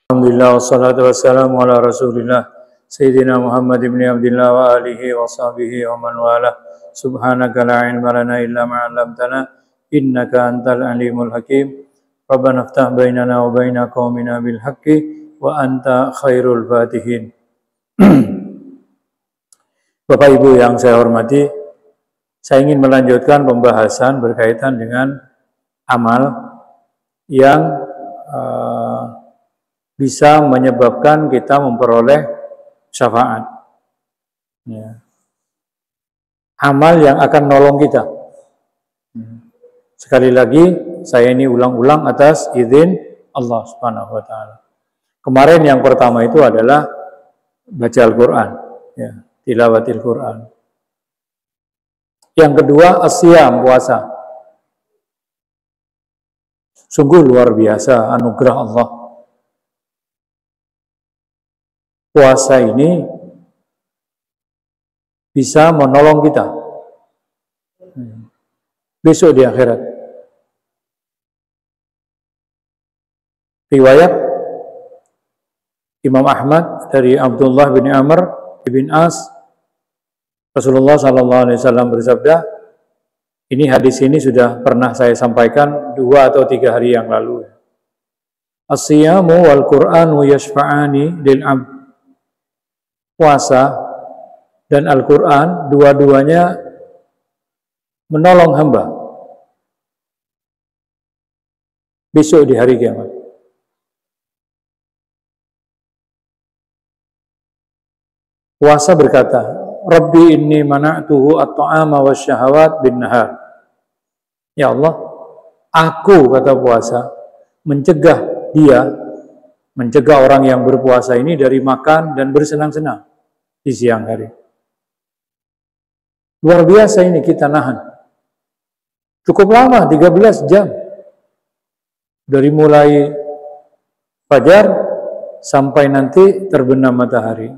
Alhamdulillah wassalatu wassalamu ala Rasulillah Sayyidina Muhammad ibn Abdullah wa alihi wa sahbihi wa man wala. Subhanaka la ilma lana illa ma 'allamtana innaka antal alimul hakim. Rabbana iftah bainana wa baina qaumina bil haqqi wa anta khairul fatihin. Bapak Ibu yang saya hormati, saya ingin melanjutkan pembahasan berkaitan dengan amal yang bisa menyebabkan kita memperoleh syafaat. Ya. Amal yang akan nolong kita. Sekali lagi, saya ini ulang-ulang atas izin Allah Subhanahu wa Ta'ala. Kemarin yang pertama itu adalah baca Al-Quran, ya, tilawatil Quran. Yang kedua, asyam, puasa. Sungguh luar biasa anugerah Allah. Puasa ini bisa menolong kita besok di akhirat. Riwayat Imam Ahmad dari Abdullah bin Amr bin As, Rasulullah SAW bersabda, ini hadis ini sudah pernah saya sampaikan 2 atau 3 hari yang lalu. As-siyamu wal Qur'anu yashfa'ani lil 'abd. Puasa dan Al-Quran dua-duanya menolong hamba besok di hari kiamat. Puasa berkata, Rabbi inni mana'tuhu at-ta'ama wasyahawat bin nahar. Ya Allah, aku, kata puasa, mencegah orang yang berpuasa ini dari makan dan bersenang-senang di siang hari. Luar biasa ini kita nahan. Cukup lama, 13 jam. Dari mulai fajar sampai nanti terbenam matahari.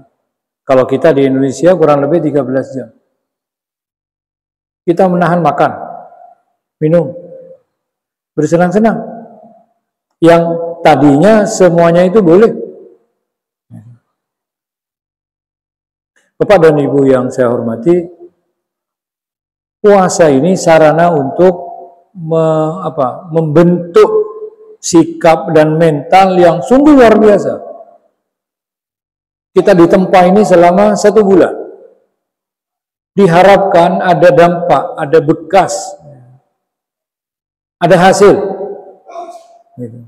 Kalau kita di Indonesia kurang lebih 13 jam. Kita menahan makan, minum, bersenang-senang. Yang tadinya semuanya itu boleh. Bapak dan Ibu yang saya hormati, puasa ini sarana untuk membentuk sikap dan mental yang sungguh luar biasa. Kita ditempa ini selama 1 bulan. Diharapkan ada dampak, ada bekas, ada hasil. Gitu.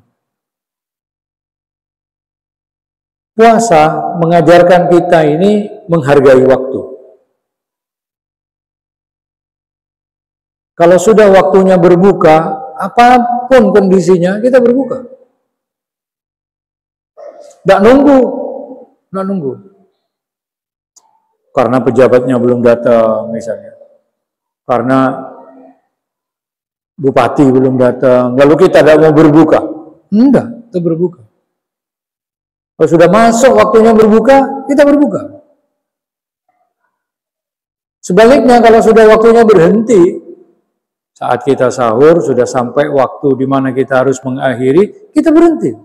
Puasa mengajarkan kita ini menghargai waktu. Kalau sudah waktunya berbuka, apapun kondisinya, kita berbuka. Nggak nunggu. Karena pejabatnya belum datang misalnya. Karena bupati belum datang, lalu kita tidak mau berbuka. Enggak, kita berbuka. Kalau sudah masuk waktunya berbuka, kita berbuka. Sebaliknya kalau sudah waktunya berhenti, saat kita sahur sudah sampai waktu di mana kita harus mengakhiri, kita berhenti.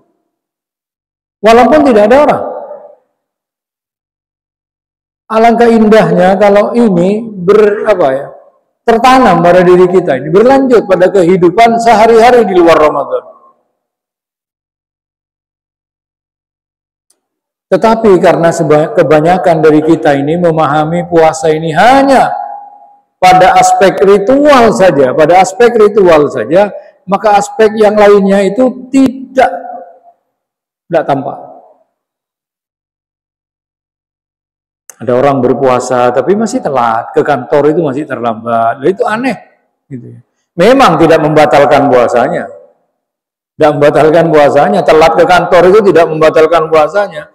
Walaupun tidak ada orang. Alangkah indahnya kalau ini tertanam pada diri kita ini, berlanjut pada kehidupan sehari-hari di luar Ramadan. Tetapi karena kebanyakan dari kita ini memahami puasa ini hanya pada aspek ritual saja, maka aspek yang lainnya itu tidak tampak. Ada orang berpuasa tapi masih telat, ke kantor itu masih terlambat. Itu aneh gitu. Memang tidak membatalkan puasanya. Telat ke kantor itu tidak membatalkan puasanya.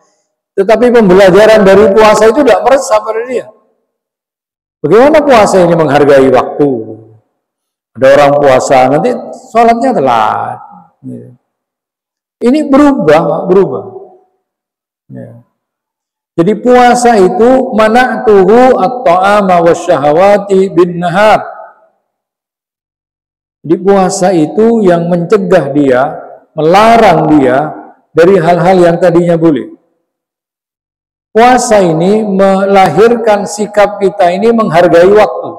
Tetapi pembelajaran dari puasa itu tidak meresap pada dia. Bagaimana puasa ini menghargai waktu? Ada orang puasa nanti sholatnya telat. Ini berubah. Ya. Jadi puasa itu mana'tuhu at-ta'ama wasyahawati bin nahar. Jadi puasa itu yang mencegah dia, melarang dia dari hal-hal yang tadinya boleh. Puasa ini melahirkan sikap kita ini menghargai waktu.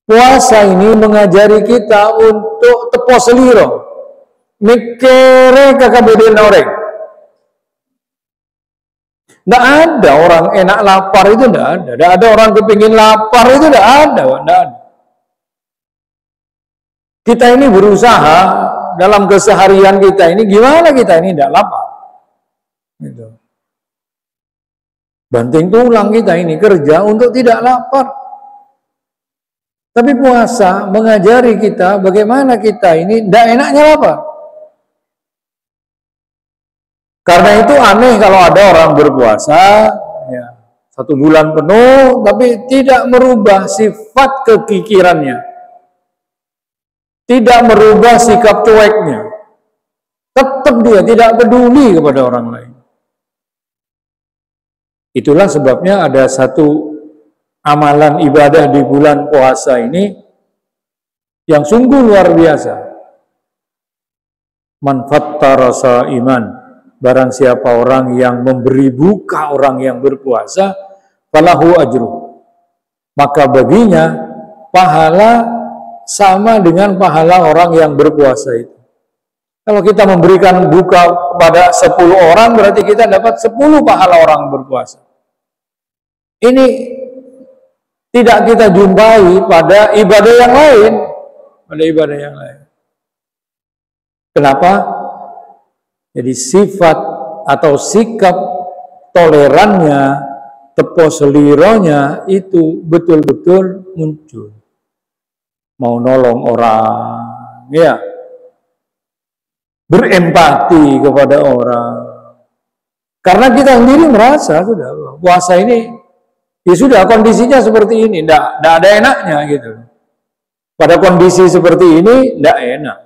Puasa ini mengajari kita untuk tepo seliro, mikire kakabudin orang. Tidak ada orang enak lapar itu, tidak ada. Tidak ada orang kepingin lapar itu, tidak ada. Tidak ada. Kita ini berusaha dalam keseharian kita ini, gimana kita ini tidak lapar. Gitu. Banting tulang kita ini kerja untuk tidak lapar. Tapi puasa mengajari kita bagaimana kita ini tidak enaknya lapar. Karena itu aneh kalau ada orang berpuasa ya, 1 bulan penuh tapi tidak merubah sifat kekikirannya, tidak merubah sikap cueknya, tetap dia tidak peduli kepada orang lain. Itulah sebabnya ada satu amalan ibadah di bulan puasa ini yang sungguh luar biasa. Man fattara shaiman, barang siapa orang yang memberi buka orang yang berpuasa, falahu ajru, maka baginya pahala sama dengan pahala orang yang berpuasa itu. Kalau kita memberikan buka kepada 10 orang, berarti kita dapat 10 pahala orang berpuasa. Ini tidak kita jumpai pada ibadah yang lain. Kenapa? Jadi sifat atau sikap tolerannya, tepo selironya itu betul-betul muncul. Mau nolong orang, ya, berempati kepada orang. Karena kita sendiri merasa sudah puasa ini ya sudah kondisinya seperti ini, tidak ada enaknya gitu. Pada kondisi seperti ini tidak enak.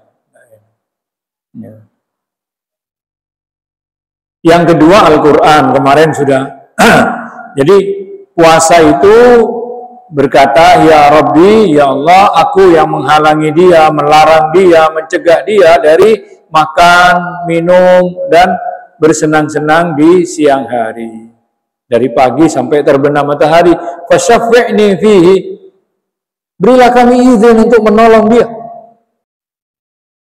Ya. Yang kedua Al-Quran, kemarin sudah. Jadi puasa itu berkata, ya Rabbi, ya Allah, aku yang menghalangi dia, melarang dia, mencegah dia dari makan, minum, dan bersenang-senang di siang hari. Dari pagi sampai terbenam matahari. Fasyafi'ni fihi, berilah kami izin untuk menolong dia.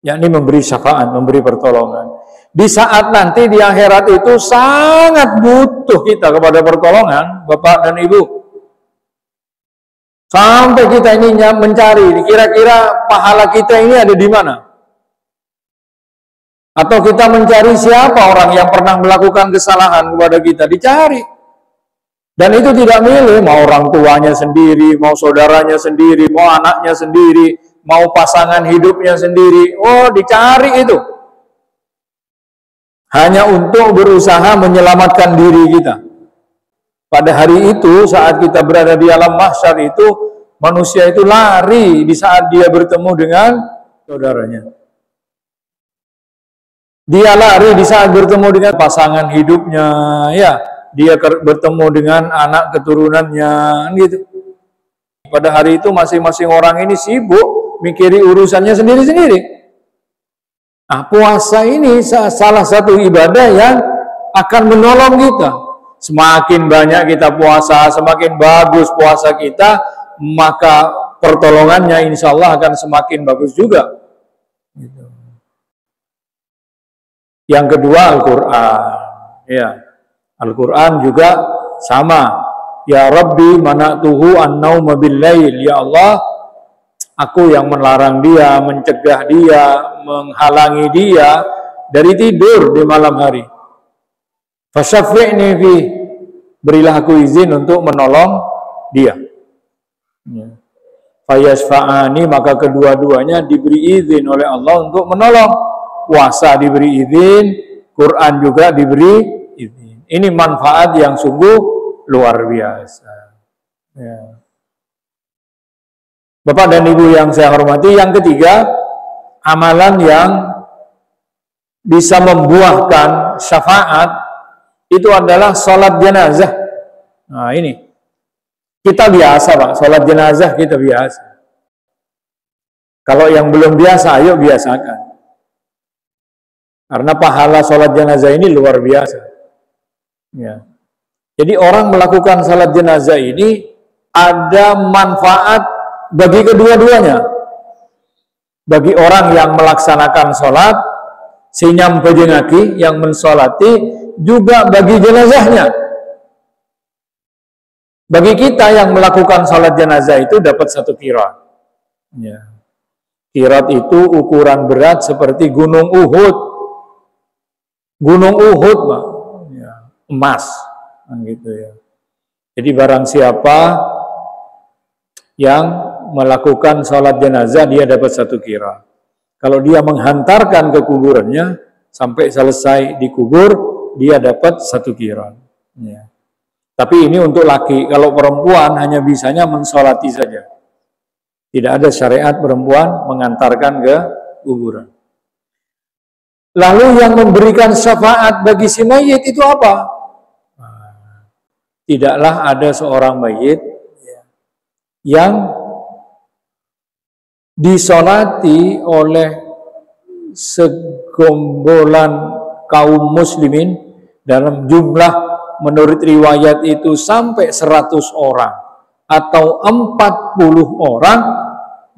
Yakni memberi syafaat, memberi pertolongan. Di saat nanti di akhirat itu sangat butuh kita kepada pertolongan, Bapak dan Ibu. Sampai kita ini mencari, kira-kira pahala kita ini ada di mana? Atau kita mencari siapa orang yang pernah melakukan kesalahan kepada kita, dicari. Dan itu tidak milih, mau orang tuanya sendiri, mau saudaranya sendiri, mau anaknya sendiri, mau pasangan hidupnya sendiri. Oh, dicari itu. Hanya untuk berusaha menyelamatkan diri kita. Pada hari itu, saat kita berada di alam mahsyar itu, manusia itu lari di saat dia bertemu dengan saudaranya. Dia lari di saat bertemu dengan pasangan hidupnya, ya. Dia bertemu dengan anak keturunannya, gitu. Pada hari itu masing-masing orang ini sibuk mikiri urusannya sendiri-sendiri. Nah, puasa ini salah satu ibadah yang akan menolong kita. Semakin banyak kita puasa, semakin bagus puasa kita, maka pertolongannya insya Allah akan semakin bagus juga. Gitu. Yang kedua Al-Quran, ya. Al-Quran juga sama. Ya Rabbi mana'tuhu an-nauma bil-lail. Ya Allah, aku yang melarang dia, mencegah dia, menghalangi dia dari tidur di malam hari. Fasyafi'ni fi, berilah aku izin untuk menolong dia. Ya. Fayasfa'ani, maka kedua-duanya diberi izin oleh Allah untuk menolong. Puasa diberi izin, Quran juga diberi. Ini manfaat yang sungguh luar biasa. Ya. Bapak dan Ibu yang saya hormati, yang ketiga, amalan yang bisa membuahkan syafaat itu adalah sholat jenazah. Nah ini, kita biasa Pak, sholat jenazah kita biasa. Kalau yang belum biasa, ayo biasakan. Karena pahala sholat jenazah ini luar biasa. Ya. Jadi orang melakukan sholat jenazah ini ada manfaat bagi kedua-duanya. Bagi orang yang melaksanakan sholat, sinyam bejengaki yang mensolati, juga bagi jenazahnya. Bagi kita yang melakukan sholat jenazah itu dapat 1 qirat. Ya. Qirat itu ukuran berat seperti gunung Uhud. Gunung Uhud, ya, emas, gitu ya. Jadi barang siapa yang melakukan sholat jenazah, dia dapat 1 qirat. Kalau dia menghantarkan ke kuburannya sampai selesai dikubur, dia dapat 1 qirat. Ya. Tapi ini untuk laki. Kalau perempuan hanya bisanya mensolati saja. Tidak ada syariat perempuan mengantarkan ke kuburan. Lalu yang memberikan syafaat bagi si mayit itu apa? Tidaklah ada seorang mayit yang disolati oleh segombolan kaum muslimin dalam jumlah menurut riwayat itu sampai 100 orang atau 40 orang.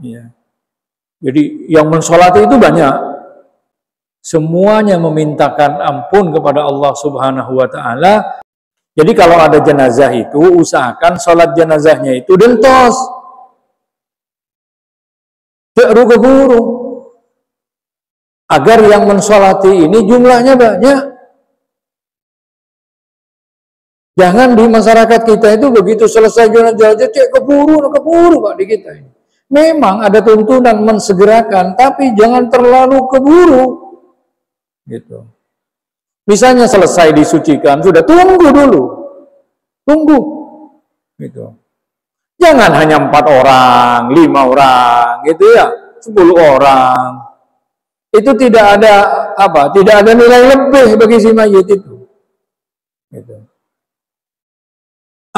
Ya. Jadi yang mensolati itu banyak. Semuanya memintakan ampun kepada Allah Subhanahu wa ta'ala. Jadi kalau ada jenazah itu, usahakan sholat jenazahnya itu dentos. Teru keburu. Agar yang mensolati ini jumlahnya banyak. Jangan di masyarakat kita itu begitu selesai jenazah, keburu Pak di kita ini. Memang ada tuntunan mensegerakan, tapi jangan terlalu keburu. Gitu. Misalnya selesai disucikan, sudah tunggu dulu, tunggu, gitu. Jangan hanya 4 orang, 5 orang, gitu ya, 10 orang. Itu tidak ada apa? Tidak ada nilai lebih bagi si mayit itu. Gitu.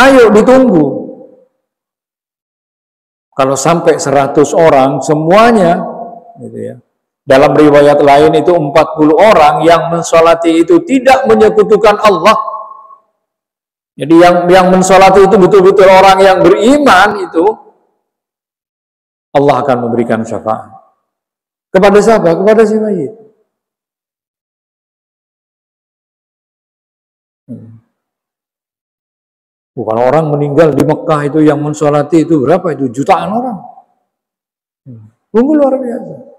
Ayo ditunggu. Kalau sampai 100 orang semuanya, gitu ya. Dalam riwayat lain itu 40 orang yang mensolati itu tidak menyekutukan Allah. Jadi yang mensolati itu betul-betul orang yang beriman itu, Allah akan memberikan syafaat. Kepada siapa? Kepada si mayit. Bukan orang meninggal di Mekah itu yang mensolati itu berapa itu? Jutaan orang. Tunggu luar biasa.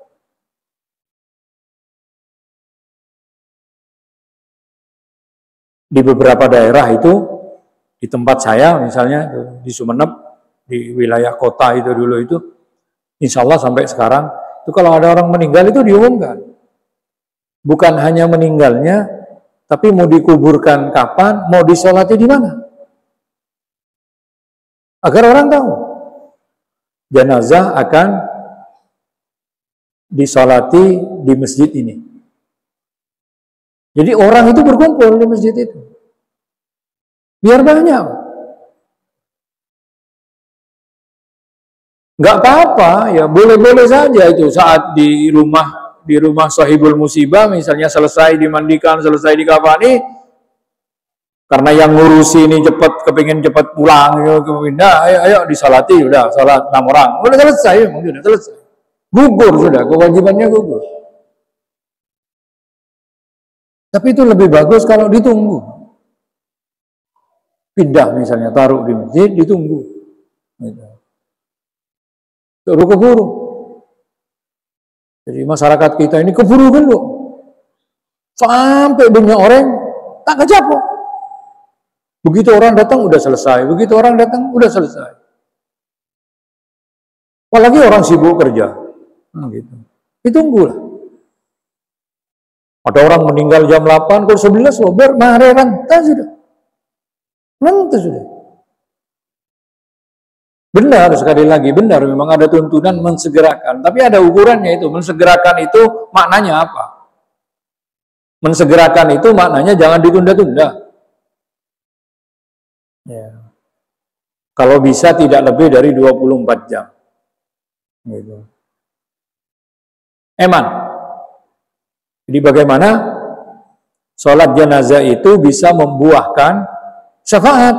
Di beberapa daerah itu, di tempat saya misalnya di Sumeneb, di wilayah kota itu dulu itu, insya Allah sampai sekarang itu kalau ada orang meninggal itu diumumkan. Bukan hanya meninggalnya, tapi mau dikuburkan kapan, mau disolati di mana, agar orang tahu jenazah akan disolati di masjid ini. Jadi orang itu berkumpul di masjid itu. Biar banyak. Nggak apa-apa, ya boleh-boleh saja itu saat di rumah sahibul musibah, misalnya selesai dimandikan, selesai dikafani, karena yang ngurusi ini kepingin cepat pulang, ayo disalati, udah salat 6 orang, udah selesai, sudah selesai. Gugur sudah, kewajibannya gugur. Tapi itu lebih bagus kalau ditunggu. Pindah misalnya, taruh di masjid, ditunggu. Terus keburu. Jadi masyarakat kita ini keburu dulu. Sampai banyak orang tak kejapuk. Begitu orang datang udah selesai, begitu orang datang udah selesai. Apalagi orang sibuk kerja. Gitu. Ditunggulah. Ada orang meninggal jam 8, kalau 11 lobar, mare rantah sudah. Rantah sudah. Benar, sekali lagi, benar, memang ada tuntunan mensegerakan. Tapi ada ukurannya itu, mensegerakan itu maknanya apa? Mensegerakan itu maknanya jangan ditunda-tunda. Ya. Kalau bisa tidak lebih dari 24 jam. Gitu. Eman. Jadi bagaimana sholat jenazah itu bisa membuahkan syafaat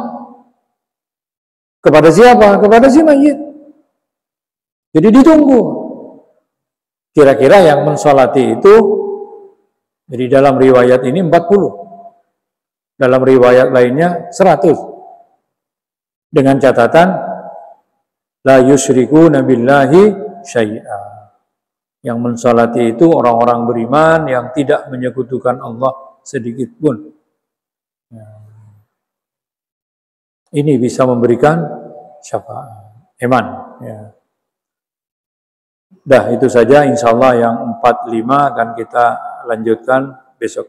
kepada siapa? Kepada si mayit. Jadi ditunggu. Kira-kira yang mensolati itu, jadi dalam riwayat ini 40. Dalam riwayat lainnya 100. Dengan catatan, la yusyrikuna billahi syai'a. Yang mensolati itu orang-orang beriman yang tidak menyekutukan Allah sedikit pun. Ini bisa memberikan syafaat. Iman. Ya. Dah itu saja, insya Allah yang 45 akan kita lanjutkan besok.